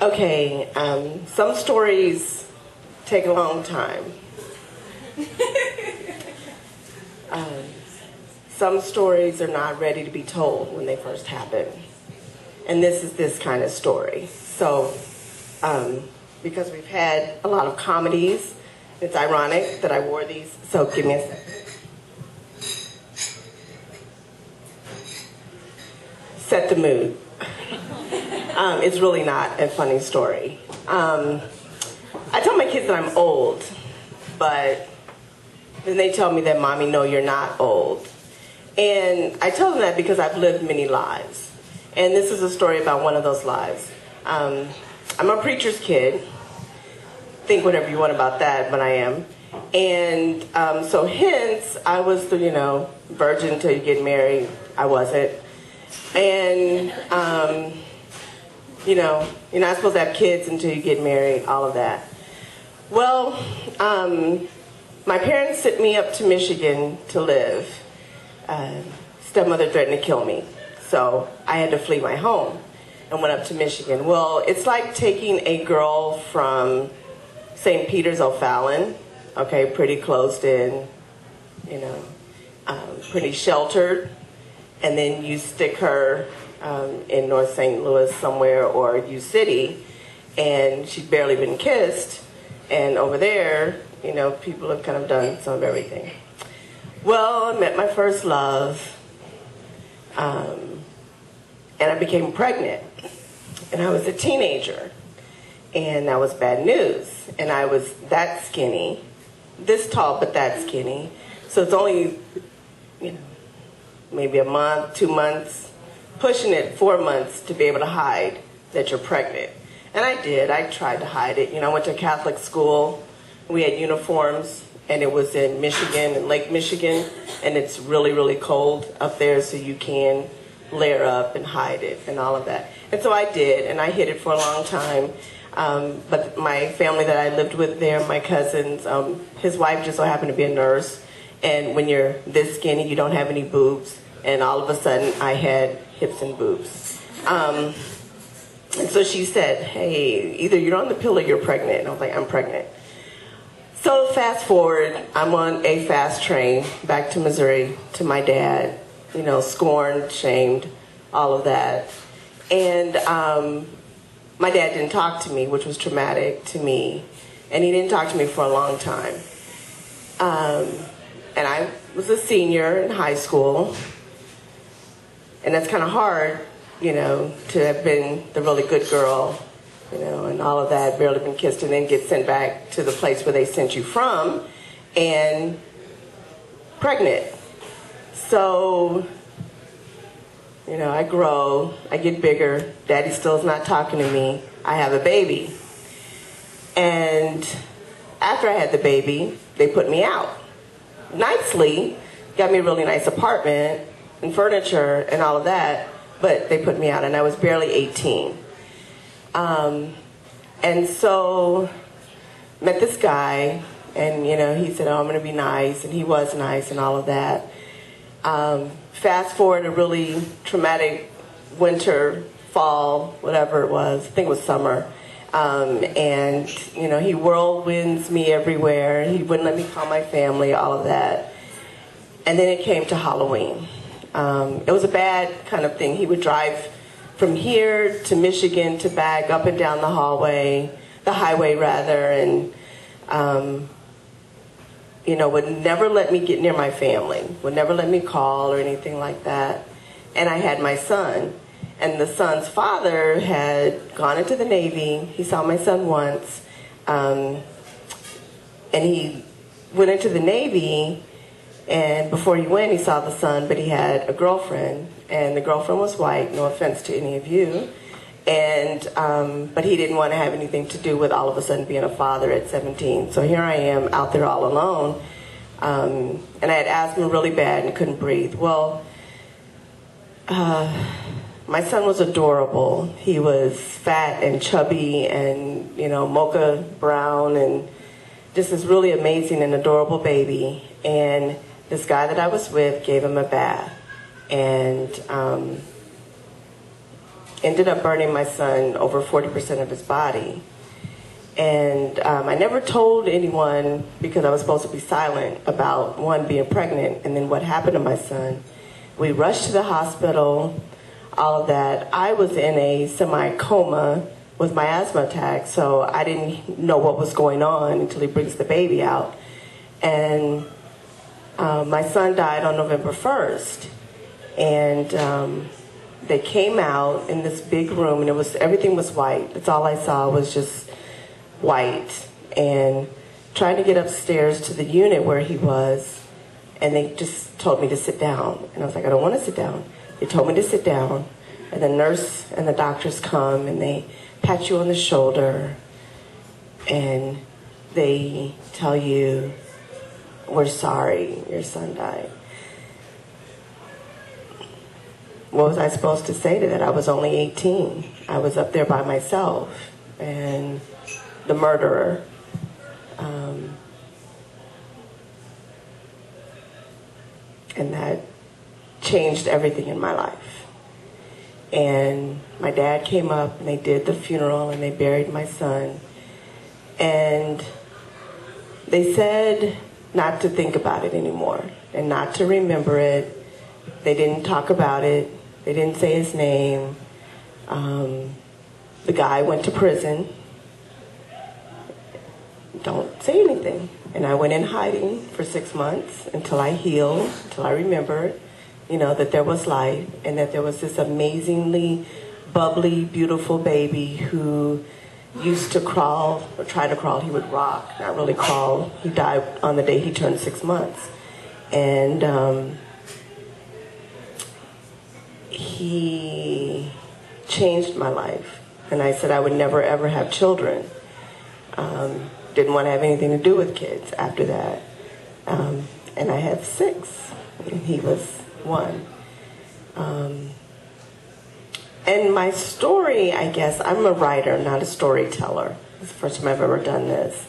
Okay, some stories take a long time. Some stories are not ready to be told when they first happen. And this is this kind of story. So, because we've had a lot of comedies, it's ironic that I wore these. So give me a second. Set the mood. It's really not a funny story. I tell my kids that I'm old, but then they tell me that, Mommy, no, you're not old. And I tell them that because I've lived many lives. And this is a story about one of those lives. I'm a preacher's kid. Think whatever you want about that, but I am. And so hence, I was the, virgin until you get married. I wasn't. And, you're not supposed to have kids until you get married, all of that. Well, my parents sent me up to Michigan to live. Stepmother threatened to kill me. So I had to flee my home and went up to Michigan. Well, it's like taking a girl from St. Peter's, O'Fallon, okay, pretty closed in, pretty sheltered, and then you stick her in North St. Louis somewhere or U City, and she'd barely been kissed, and over there, people have kind of done some of everything. Well, I met my first love, and I became pregnant, and I was a teenager, and that was bad news, and I was that skinny, this tall but that skinny, so it's only, maybe a month, 2 months, pushing it 4 months to be able to hide that you're pregnant. And I did. I tried to hide it. I went to a Catholic school. We had uniforms, and it was in Michigan, in Lake Michigan, and it's really, really cold up there, so you can layer up and hide it and all of that. And so I did, and I hid it for a long time. But my family that I lived with there, my cousins, his wife just so happened to be a nurse, and when you're this skinny, you don't have any boobs, and all of a sudden I had hips and boobs. And so she said, hey, either you're on the pill or you're pregnant. And I was like, I'm pregnant. So fast forward, I'm on a fast train back to Missouri to my dad, scorned, shamed, all of that. And my dad didn't talk to me, which was traumatic to me. And he didn't talk to me for a long time. And I was a senior in high school. And that's kind of hard, to have been the really good girl, and all of that, barely been kissed, and then get sent back to the place where they sent you from, and pregnant. So, I grow, I get bigger, Daddy still is not talking to me, I have a baby. And after I had the baby, they put me out. Nicely, got me a really nice apartment, and furniture and all of that, but they put me out, and I was barely 18. And so, met this guy, and he said, oh, I'm going to be nice, and he was nice and all of that. Fast forward a really traumatic winter, fall, whatever it was, I think it was summer, and he whirlwinds me everywhere, he wouldn't let me call my family, all of that. And then it came to Halloween. It was a bad kind of thing. He would drive from here to Michigan to back up and down the highway rather, and would never let me get near my family, would never let me call or anything like that. And I had my son, and the son's father had gone into the Navy. He saw my son once, and he went into the Navy. And before he went, he saw the son, but he had a girlfriend, and the girlfriend was white, no offense to any of you. And, but he didn't want to have anything to do with all of a sudden being a father at 17. So here I am out there all alone, and I had asthma really bad and couldn't breathe. Well, my son was adorable. He was fat and chubby and, mocha brown, and just this really amazing and adorable baby. And this guy that I was with gave him a bath, and ended up burning my son over 40% of his body. And I never told anyone because I was supposed to be silent about, one, being pregnant, and then what happened to my son. We rushed to the hospital, all of that. I was in a semi-coma with my asthma attack, so I didn't know what was going on until he brings the baby out. And my son died on November 1st. And they came out in this big room, and everything was white. That's all I saw was just white. And trying to get upstairs to the unit where he was, and they just told me to sit down. And I was like, I don't want to sit down. They told me to sit down, and the nurse and the doctors come, and they pat you on the shoulder, and they tell you, we're sorry, your son died. What was I supposed to say to that? I was only 18. I was up there by myself, and the murderer. And that changed everything in my life. And my dad came up, and they did the funeral, and they buried my son. And they said not to think about it anymore and not to remember it. They didn't talk about it. They didn't say his name. The guy went to prison. Don't say anything. And I went in hiding for 6 months until I healed, until I remembered, that there was life and that there was this amazingly bubbly, beautiful baby who used to crawl, or try to crawl. He would rock, not really crawl. He died on the day he turned 6 months. And he changed my life. And I said I would never, ever have children. Didn't want to have anything to do with kids after that. And I had 6, and he was 1. And my story, I guess, I'm a writer, not a storyteller. It's the first time I've ever done this.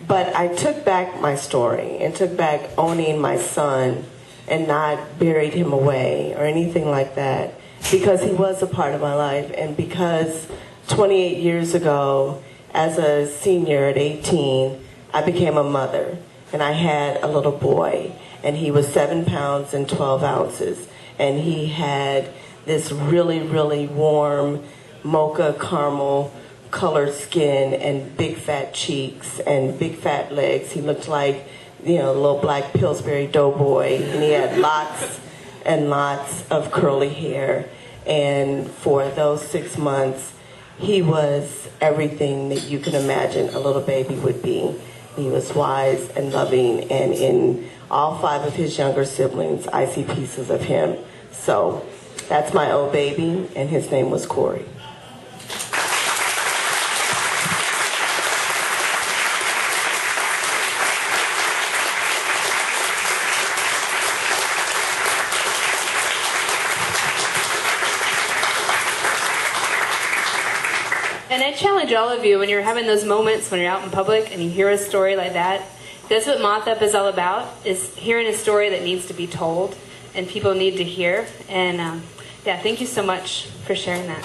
But I took back my story and took back owning my son and not buried him away or anything like that, because he was a part of my life, and because 28 years ago, as a senior at 18, I became a mother, and I had a little boy, and he was 7 pounds and 12 ounces, and he had this really, really warm mocha caramel colored skin and big fat cheeks and big fat legs. He looked like, a little black Pillsbury Doughboy, and he had lots and lots of curly hair. And for those 6 months, he was everything that you can imagine a little baby would be. He was wise and loving, and in all 5 of his younger siblings, I see pieces of him. So that's my old baby, and his name was Corey. And I challenge all of you, when you're having those moments when you're out in public and you hear a story like that, that's what Moth Up is all about, is hearing a story that needs to be told and people need to hear. And thank you so much for sharing that.